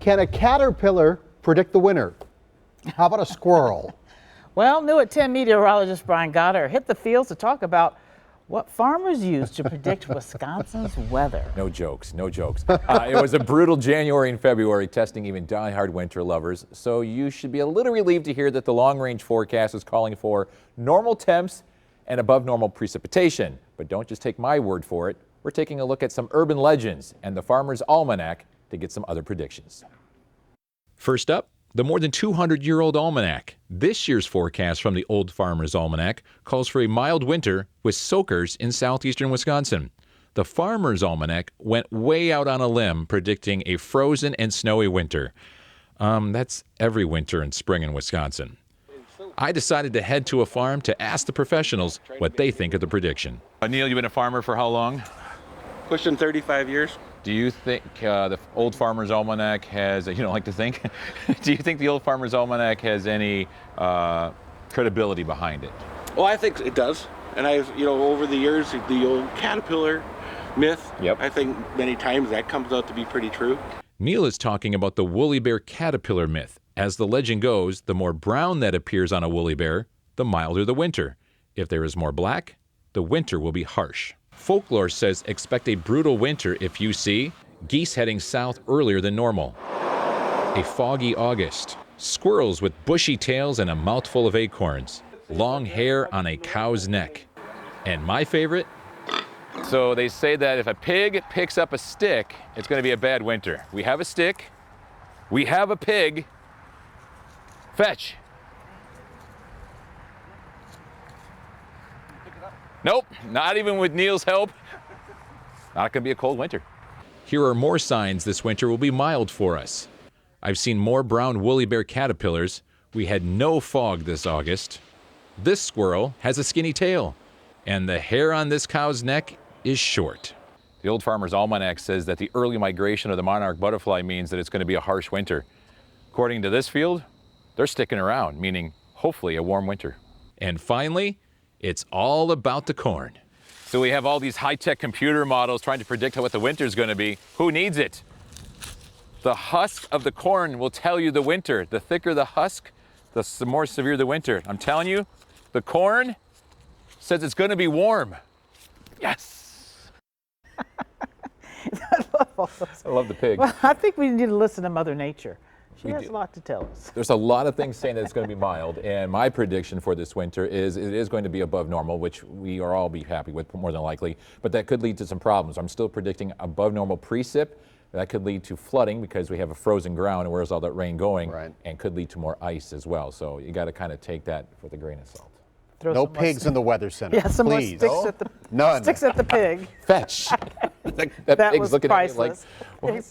can a caterpillar predict the winter? How about a squirrel? Well, new at 10 meteorologist Brian Goddard hit the fields to talk about what farmers use to predict Wisconsin's weather. No jokes, no jokes. It was a brutal January and February, testing even die-hard winter lovers. So you should be a little relieved to hear that the long-range forecast is calling for normal temps and above normal precipitation. But don't just take my word for it. We're taking a look at some urban legends and the Farmer's Almanac to get some other predictions. First up, the more than 200-year-old almanac. This year's forecast from the Old Farmer's Almanac calls for a mild winter with soakers in southeastern Wisconsin. The Farmer's Almanac went way out on a limb, predicting a frozen and snowy winter. That's every winter and spring in Wisconsin. I decided to head to a farm to ask the professionals what they think of the prediction. Neil, you've been a farmer for how long? Pushing 35 years. Do you think the Old Farmer's Almanac has, you don't like to think, do you think the Old Farmer's Almanac has any credibility behind it? Well, I think it does. And over the years, the old caterpillar myth, Yep. I think many times that comes out to be pretty true. Neil is talking about the woolly bear caterpillar myth. As the legend goes, the more brown that appears on a woolly bear, the milder the winter. If there is more black, the winter will be harsh. Folklore says expect a brutal winter if you see geese heading south earlier than normal, a foggy August, squirrels with bushy tails and a mouthful of acorns, long hair on a cow's neck, and my favorite. So they say that if a pig picks up a stick, it's going to be a bad winter. We have a stick, we have a pig. Fetch. Nope, not even with Neil's help. Not gonna be a cold winter. Here are more signs this winter will be mild for us. I've seen more brown woolly bear caterpillars. We had no fog this August. This squirrel has a skinny tail, and the hair on this cow's neck is short. The Old Farmer's Almanac says that the early migration of the monarch butterfly means that it's going to be a harsh winter. According to this field, they're sticking around, meaning hopefully a warm winter. And finally, it's all about the corn. So we have all these high-tech computer models trying to predict what the winter's going to be. Who needs it? The husk of the corn will tell you the winter. The thicker the husk, the more severe the winter. I'm telling you, the corn says it's going to be warm. Yes! I love the pig. Well, I think we need to listen to Mother Nature. She We has do. a lot to tell us. There's a lot of things saying that it's going to be mild, and my prediction for this winter is it is going to be above normal, which we are all be happy with more than likely, but that could lead to some problems. I'm still predicting above normal precip. That could lead to flooding because we have a frozen ground, and where's all that rain going? Right. And could lead to more ice as well. So you got to kind of take that with a grain of salt. Throw No some more pigs in the Weather Center. Yeah, some more please. sticks at the None. sticks at the pig. Fetch. that That pig's was looking priceless. at me like, well,